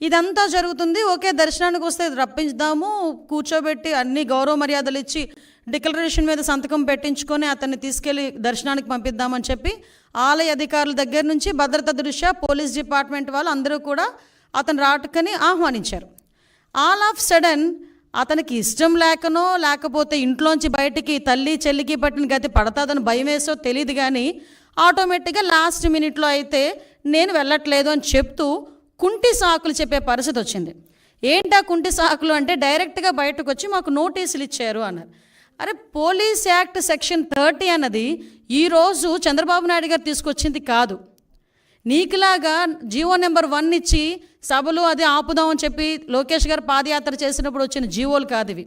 ఇదంతా జరుగుతుంది. ఓకే, దర్శనానికి వస్తే రప్పించుదాము, కూర్చోబెట్టి అన్ని గౌరవ మర్యాదలు ఇచ్చి డిక్లరేషన్ మీద సంతకం పెట్టించుకొని అతన్ని తీసుకెళ్ళి దర్శనానికి పంపిద్దామని చెప్పి ఆలయ అధికారుల దగ్గర నుంచి భద్రత దృష్ట్యా పోలీస్ డిపార్ట్మెంట్ వాళ్ళు అందరూ కూడా అతను రాటుకని ఆహ్వానించారు. ఆల్ ఆఫ్ సడన్ అతనికి ఇష్టం లేకనో లేకపోతే ఇంట్లోంచి బయటికి తల్లి చెల్లికి పట్టిన గతి పడతాదని భయం వేసో తెలియదు, కానీ ఆటోమేటిక్గా లాస్ట్ మినిట్లో అయితే నేను వెళ్ళట్లేదు అని చెప్తూ కుంటి సాకులు చెప్పే పరిస్థితి వచ్చింది. ఏంటా కుంటి సాకులు అంటే డైరెక్ట్గా బయటకు వచ్చి మాకు నోటీసులు ఇచ్చారు అన్నారు. అరే, పోలీస్ యాక్ట్ సెక్షన్ 30 అన్నది ఈరోజు చంద్రబాబు నాయుడు గారు తీసుకొచ్చింది కాదు. నీకులాగా జీవో నెంబర్ 1 ఇచ్చి సభలు అది ఆపుదామని చెప్పి లోకేష్ గారు పాదయాత్ర చేసినప్పుడు వచ్చిన జీవోలు కాదు ఇవి.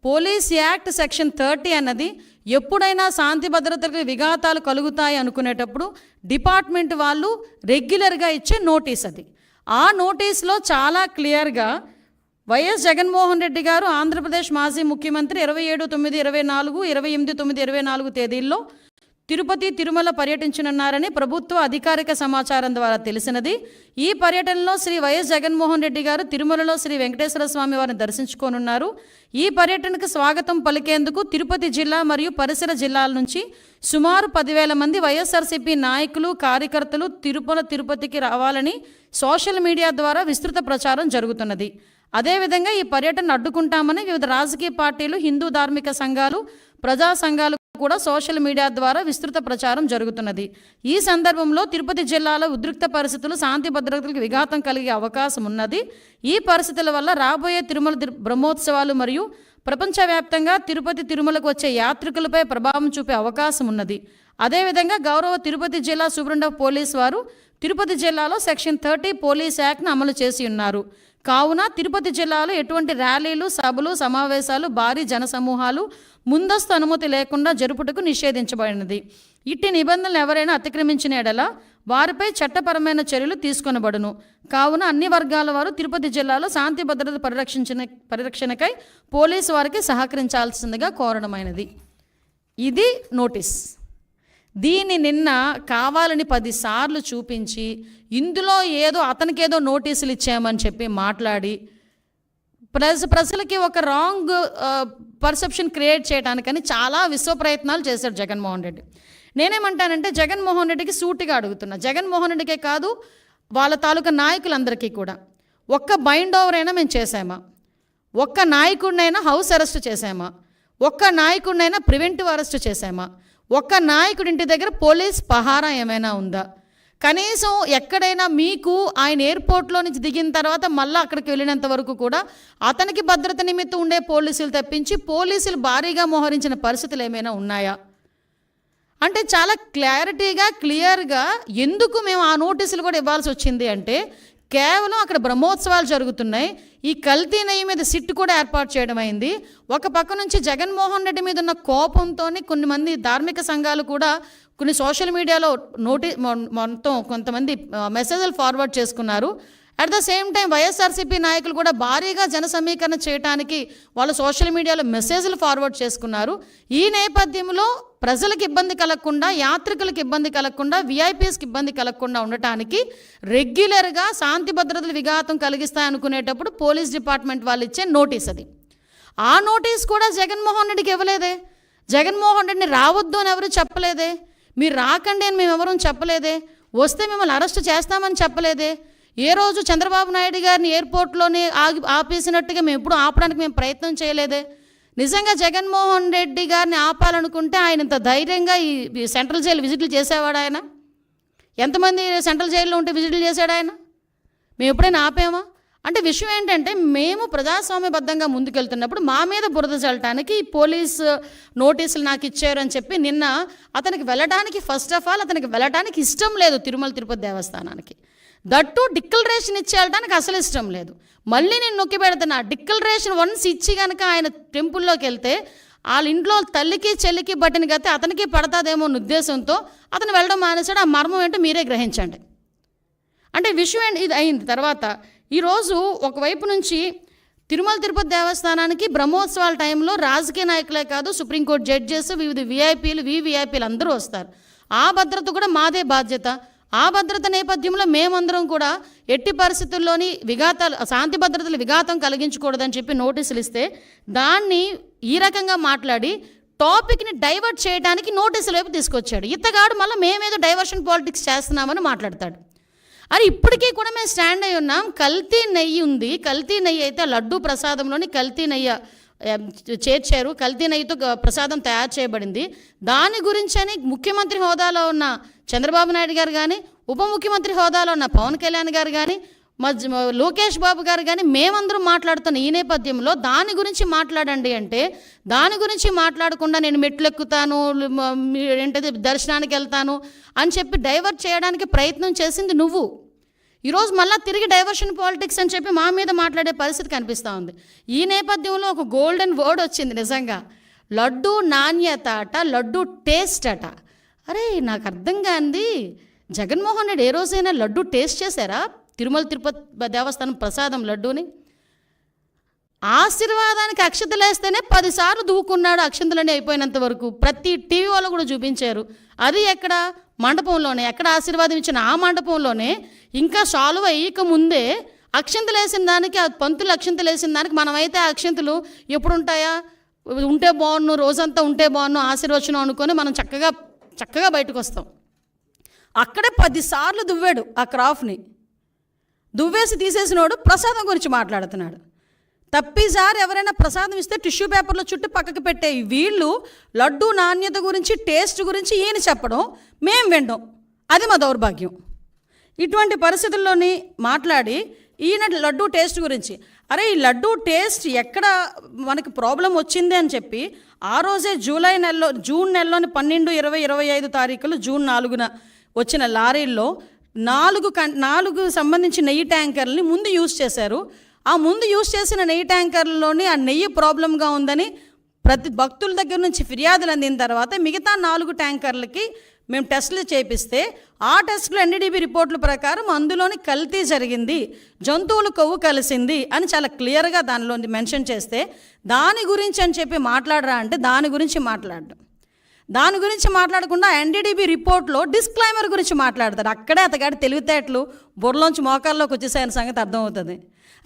పోలీస్ యాక్ట్ సెక్షన్ 30 అన్నది ఎప్పుడైనా శాంతి భద్రతలకు విఘాతాలు కలుగుతాయి అనుకునేటప్పుడు డిపార్ట్మెంట్ వాళ్ళు రెగ్యులర్గా ఇచ్చే నోటీస్ అది. ఆ నోటీస్లో చాలా క్లియర్గా వైఎస్ జగన్మోహన్ రెడ్డి గారు ఆంధ్రప్రదేశ్ మాజీ ముఖ్యమంత్రి 27/9/24, 28/9/24 తేదీల్లో తిరుపతి తిరుమల పర్యటించనున్నారని ప్రభుత్వ అధికారిక సమాచారం ద్వారా తెలిసినది. ఈ పర్యటనలో శ్రీ వైఎస్ జగన్మోహన్ రెడ్డి గారు తిరుమలలో శ్రీ వెంకటేశ్వర స్వామి వారిని దర్శించుకోనున్నారు. ఈ పర్యటనకు స్వాగతం పలికేందుకు తిరుపతి జిల్లా మరియు పరిసర జిల్లాల నుంచి సుమారు 10,000 మంది వైఎస్ఆర్సీపీ నాయకులు కార్యకర్తలు తిరుపతికి రావాలని సోషల్ మీడియా ద్వారా విస్తృత ప్రచారం జరుగుతున్నది. అదేవిధంగా ఈ పర్యటన అడ్డుకుంటామని వివిధ రాజకీయ పార్టీలు, హిందూ ధార్మిక సంఘాలు, ప్రజా సంఘాలు కూడా సోషల్ మీడియా ద్వారా విస్తృత ప్రచారం జరుగుతున్నది. ఈ సందర్భంలో తిరుపతి జిల్లాలో ఉద్రిక్త పరిస్థితులు, శాంతి భద్రతలకు విఘాతం కలిగే అవకాశం ఉన్నది. ఈ పరిస్థితుల వల్ల రాబోయే తిరుమల బ్రహ్మోత్సవాలు మరియు ప్రపంచవ్యాప్తంగా తిరుమలకు వచ్చే యాత్రికులపై ప్రభావం చూపే అవకాశం ఉన్నది. అదేవిధంగా గౌరవ తిరుపతి జిల్లా సూపరింటెండెంట్ ఆఫ్ పోలీస్ వారు తిరుపతి జిల్లాలో సెక్షన్ 30 పోలీస్ యాక్ట్ను అమలు చేసి ఉన్నారు. కావున తిరుపతి జిల్లాలో ఎటువంటి ర్యాలీలు, సభలు, సమావేశాలు, భారీ జనసమూహాలు ముందస్తు అనుమతి లేకుండా జరుపుటకు నిషేధించబడినది. ఇట్టి నిబంధనలు ఎవరైనా అతిక్రమించిన ఎడల వారిపై చట్టపరమైన చర్యలు తీసుకొనబడును. కావున అన్ని వర్గాల వారు తిరుపతి జిల్లాలో శాంతి భద్రత పరిరక్షణకై పోలీసు వారికి సహకరించాల్సిందిగా కోరడమైనది. ఇది నోటీస్. దీన్ని నిన్న కావాలని 10 సార్లు చూపించి ఇందులో ఏదో అతనికేదో నోటీసులు ఇచ్చామని చెప్పి మాట్లాడి ప్రజలకి ఒక రాంగ్ పర్సెప్షన్ క్రియేట్ చేయడానికని చాలా విశ్వ ప్రయత్నాలు చేశాడు జగన్మోహన్ రెడ్డి. నేనేమంటానంటే జగన్మోహన్ రెడ్డికి సూటిగా అడుగుతున్నా, జగన్మోహన్ రెడ్డికే కాదు వాళ్ళ తాలూకా నాయకులందరికీ కూడా, ఒక్క బైండ్ ఓవర్ అయినా మేము చేసామా? ఒక్క నాయకుడినైనా హౌస్ అరెస్ట్ చేసామా? ఒక్క నాయకుడినైనా ప్రివెంటివ్ అరెస్ట్ చేసామా? ఒక్క నాయకుడి ఇంటి దగ్గర పోలీస్ పహారా ఏమైనా ఉందా? కనీసం ఎక్కడైనా మీకు ఆయన ఎయిర్పోర్ట్లో నుంచి దిగిన తర్వాత మళ్ళీ అక్కడికి వెళ్ళినంత వరకు కూడా అతనికి భద్రత నిమిత్తం ఉండే పోలీసులు తప్పించి పోలీసులు భారీగా మోహరించిన పరిస్థితులు ఏమైనా ఉన్నాయా అంటే చాలా క్లారిటీగా క్లియర్గా ఎందుకు మేము ఆ నోటీసులు కూడా ఇవ్వాల్సి వచ్చింది అంటే కేవలం అక్కడ బ్రహ్మోత్సవాలు జరుగుతున్నాయి. ఈ కల్తీ నెయ్యి మీద సిట్ కూడా ఏర్పాటు చేయడం అయింది. ఒక పక్క నుంచి జగన్మోహన్ రెడ్డి మీద ఉన్న కోపంతో కొన్ని మంది ధార్మిక సంఘాలు కూడా కొన్ని సోషల్ మీడియాలో మొత్తం కొంతమంది మెసేజ్లు ఫార్వర్డ్ చేసుకున్నారు. At the same time YSRCP నాయకులు కూడా భారీగా జన సమీకరణ చేయడానికి వాళ్ళు సోషల్ మీడియాలో మెసేజ్లు ఫార్వర్డ్ చేసుకున్నారు. ఈ నేపథ్యంలో ప్రజలకు ఇబ్బంది కలగకుండా, యాత్రికులకు ఇబ్బంది కలగకుండా, విఐపీఎస్కి ఇబ్బంది కలగకుండా ఉండటానికి రెగ్యులర్గా శాంతి భద్రతలు విఘాతం కలిగిస్తాయనుకునేటప్పుడు పోలీస్ డిపార్ట్మెంట్ వాళ్ళు ఇచ్చే నోటీస్ అది. ఆ నోటీస్ కూడా జగన్మోహన్ రెడ్డికి ఇవ్వలేదే. జగన్మోహన్ రెడ్డిని రావద్దు అని ఎవరు చెప్పలేదే. మీరు రాకండి అని మేము ఎవరూ చెప్పలేదే. వస్తే మిమ్మల్ని అరెస్ట్ చేస్తామని చెప్పలేదే. ఏ రోజు చంద్రబాబు నాయుడు గారిని ఎయిర్పోర్ట్లోనే ఆపేసినట్టుగా మేము ఎప్పుడు ఆపడానికి మేము ప్రయత్నం చేయలేదే. నిజంగా జగన్మోహన్ రెడ్డి గారిని ఆపాలనుకుంటే ఆయన ఇంత ధైర్యంగా ఈ సెంట్రల్ జైలు విజిట్లు చేసేవాడు ఆయన? ఎంతమంది సెంట్రల్ జైల్లో ఉంటే విజిట్లు చేశాడు ఆయన? మేము ఎప్పుడైనా ఆపామా? అంటే విషయం ఏంటంటే మేము ప్రజాస్వామ్యబద్ధంగా ముందుకెళ్తున్నప్పుడు మా మీద బురద చల్లటానికి పోలీస్ నోటీసులు నాకు ఇచ్చారు అని చెప్పి నిన్న అతనికి వెళ్ళడానికి ఫస్ట్ ఆఫ్ ఆల్ అతనికి వెళ్ళడానికి ఇష్టం లేదు తిరుమల తిరుపతి దేవస్థానానికి. దట్టు డిక్లరేషన్ ఇచ్చేయడానికి అసలు ఇష్టం లేదు. మళ్ళీ నేను నొక్కి పెడుతున్నా, డిక్లరేషన్ వన్స్ ఇచ్చి కనుక ఆయన టెంపుల్లోకి వెళ్తే వాళ్ళ ఇంట్లో తల్లికి చెల్లికి బట్టిన గతే అతనికి పడతాదేమో అన్న ఉద్దేశంతో అతను వెళ్ళడం మానేశాడు. ఆ మర్మం ఏంటో మీరే గ్రహించండి. అంటే విషయం ఇది అయింది. తర్వాత ఈరోజు ఒకవైపు నుంచి తిరుమల తిరుపతి దేవస్థానానికి బ్రహ్మోత్సవాల టైంలో రాజకీయ నాయకులే కాదు, సుప్రీంకోర్టు జడ్జెస్, వివిధ విఐపీలు, వివిఐపీలు అందరూ వస్తారు. ఆ భద్రత కూడా మాదే బాధ్యత. ఆ భద్రత నేపథ్యంలో మేమందరం కూడా ఎట్టి పరిస్థితుల్లోని శాంతి భద్రతలు విఘాతం కలిగించకూడదని చెప్పి నోటీసులు ఇస్తే దాన్ని ఈ రకంగా మాట్లాడి టాపిక్ని డైవర్ట్ చేయడానికి నోటీసుల వైపు తీసుకొచ్చాడు. ఇతగాడు మళ్ళీ మేమేదో డైవర్షన్ పాలిటిక్స్ చేస్తున్నామని మాట్లాడతాడు. అరే ఇప్పటికీ కూడా మేము స్టాండ్ అయి ఉన్నాం. కల్తీ నెయ్యి ఉంది, కల్తీ నెయ్యి అయితే లడ్డూ ప్రసాదంలోని కల్తీ నెయ్యి చేర్చారు, కల్తీ నెయ్యితో ప్రసాదం తయారు చేయబడింది. దాని గురించి అని ముఖ్యమంత్రి హోదాలో ఉన్న చంద్రబాబు నాయుడు గారు కానీ, ఉప ముఖ్యమంత్రి హోదాలో ఉన్న పవన్ కళ్యాణ్ గారు కానీ, లోకేష్ బాబు గారు కానీ మేమందరం మాట్లాడుతున్న ఈ నేపథ్యంలో దాని గురించి మాట్లాడండి అంటే దాని గురించి మాట్లాడకుండా నేను మెట్లు ఎక్కుతాను, ఏంటది దర్శనానికి వెళ్తాను అని చెప్పి డైవర్ట్ చేయడానికి ప్రయత్నం చేసింది నువ్వు. ఈరోజు మళ్ళీ తిరిగి డైవర్షన్ పాలిటిక్స్ అని చెప్పి మా మీద మాట్లాడే పరిస్థితి కనిపిస్తూ ఉంది. ఈ నేపథ్యంలో ఒక గోల్డెన్ వర్డ్ వచ్చింది నిజంగా, లడ్డు నాణ్యత అట, లడ్డు టేస్ట్ అట. అరే నాకు అర్థం కాంది, జగన్మోహన్ రెడ్డి ఏ రోజైనా లడ్డు టేస్ట్ చేశారా? తిరుమల తిరుపతి దేవస్థానం ప్రసాదం లడ్డూని ఆశీర్వాదానికి అక్షతలు వేస్తేనే 10 సార్లు దూకున్నాడు, అక్షంతలన్నీ అయిపోయినంత వరకు. ప్రతి టీవీ వాళ్ళు కూడా చూపించారు. అది ఎక్కడ మండపంలోనే, ఎక్కడ ఆశీర్వాదం ఇచ్చిన ఆ మండపంలోనే. ఇంకా సాల్వ్ అయ్యక ముందే అక్షంతలు వేసిన దానికి, ఆ పంతులు అక్షంతలు వేసిన దానికి మనమైతే ఆ అక్షంతలు ఎప్పుడు ఉంటాయా, ఉంటే బాగున్ను, రోజంతా ఉంటే బాగున్ను, ఆశీర్వచనం అనుకొని మనం చక్కగా బయటకు వస్తాం. అక్కడే 10 సార్లు దువ్వాడు ఆ క్రాఫ్ని. దువ్వేసి తీసేసినోడు ప్రసాదం గురించి మాట్లాడుతున్నాడు. తప్పిసారి ఎవరైనా ప్రసాదం ఇస్తే టిష్యూ పేపర్లో చుట్టూ పక్కకు పెట్టే వీళ్ళు లడ్డు నాణ్యత గురించి, టేస్ట్ గురించి ఈయన చెప్పడం, మేము వినడం, అది మా దౌర్భాగ్యం. ఇటువంటి పరిస్థితుల్లోని మాట్లాడి ఈయన లడ్డు టేస్ట్ గురించి, అరే ఈ లడ్డు టేస్ట్ ఎక్కడ మనకి ప్రాబ్లం వచ్చింది అని చెప్పి ఆ రోజే జూన్ నెలలోని 12, 20, 25 తారీఖులు, జూన్ 4న వచ్చిన లారీల్లో 4 సంబంధించి నెయ్యి ట్యాంకర్లని ముందు యూజ్ చేశారు. ఆ ముందు యూజ్ చేసిన నెయ్యి ట్యాంకర్లలోని ఆ నెయ్యి ప్రాబ్లంగా ఉందని ప్రతి భక్తుల దగ్గర నుంచి ఫిర్యాదులు అందిన తర్వాత మిగతా 4 ట్యాంకర్లకి మేము టెస్టులు చేపిస్తే ఆ టెస్టులు ఎన్డీడీబీ రిపోర్టుల ప్రకారం అందులోని కల్తీ జరిగింది, జంతువుల కొవ్వు కలిసింది అని చాలా క్లియర్గా దానిలో మెన్షన్ చేస్తే దాని గురించి అని చెప్పి మాట్లాడరా అంటే దాని గురించి మాట్లాడకుండా ఎన్డీడీబీ రిపోర్ట్లో డిస్క్లైమర్ గురించి మాట్లాడతారు. అక్కడే అతగాడి తెలివితేటలు బుర్రలోంచి మోకాల్లోకి వచ్చేసాయన సంగతి అర్థమవుతుంది.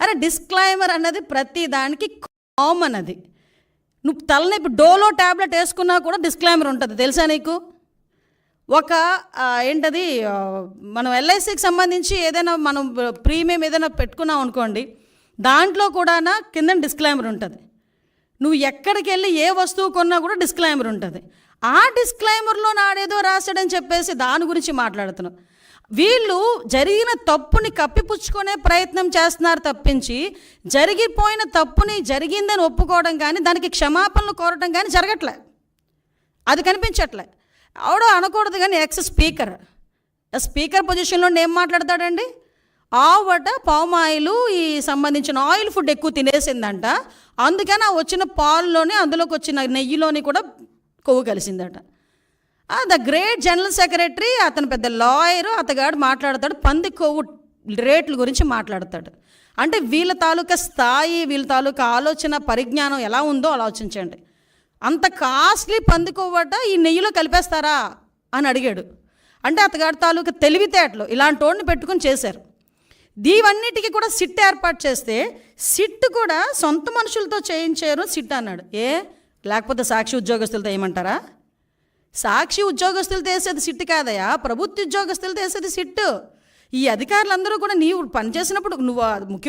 అరే డిస్క్లైమర్ అన్నది ప్రతి దానికి కామన్. అది నువ్వు తలనొప్పి డోలో ట్యాబ్లెట్ వేసుకున్నా కూడా డిస్క్లైమర్ ఉంటుంది, తెలుసా నీకు? ఒక ఏంటది, మనం ఎల్ఐసికి సంబంధించి ఏదైనా మనం ప్రీమియం ఏదైనా పెట్టుకున్నాం అనుకోండి, దాంట్లో కూడా కింద డిస్క్లైమర్ ఉంటుంది. నువ్వు ఎక్కడికి వెళ్ళి ఏ వస్తువు కొన్నా కూడా డిస్క్లైమర్ ఉంటుంది. ఆ డిస్క్లైమర్లో నాడేదో రాశాడని చెప్పేసి దాని గురించి మాట్లాడుతున్నావు. వీళ్ళు జరిగిన తప్పుని కప్పిపుచ్చుకునే ప్రయత్నం చేస్తున్నారు తప్పించి జరిగిపోయిన తప్పుని జరిగిందని ఒప్పుకోవడం కానీ దానికి క్షమాపణలు కోరడం కానీ జరగట్లే, అది కనిపించట్లే. ఆవిడ అనకూడదు కానీ స్పీకర్ పొజిషన్లో ఏం మాట్లాడతాడండి? ఆవట పామాయిలు ఈ సంబంధించిన ఆయిల్ ఫుడ్ ఎక్కువ తినేసిందంట, అందుకని ఆ వచ్చిన పాలులోని అందులోకి వచ్చిన నెయ్యిలోని కూడా కొవ్వు కలిసిందట. ద గ్రేట్ జనరల్ సెక్రటరీ, అతను పెద్ద లాయరు, అతగాడు మాట్లాడతాడు పంది కొవ్వు రేట్ల గురించి మాట్లాడతాడు. అంటే వీళ్ళ తాలూకా స్థాయి, వీళ్ళ తాలూకా ఆలోచన పరిజ్ఞానం ఎలా ఉందో ఆలోచించండి. అంత కాస్ట్లీ పంది కొవ్వట ఈ నెయ్యిలో కలిపేస్తారా అని అడిగాడు. అంటే అతగాడి తాలూకా తెలివితేటలు ఇలాంటి వాడిని పెట్టుకుని చేశారు. దీవన్నిటికీ కూడా సిట్ ఏర్పాటు చేస్తే సిట్ కూడా సొంత మనుషులతో చేయించారు సిట్ అన్నాడు. లేకపోతే సాక్షి ఉద్యోగస్తులతో ఏమంటారా? సాక్షి ఉద్యోగస్తులతో వేసేది సిట్ కాదయా, ప్రభుత్వ ఉద్యోగస్తులతో వేసేది సిట్టు. ఈ అధికారులందరూ కూడా నీవు పనిచేసినప్పుడు నువ్వు ముఖ్యమంత్రి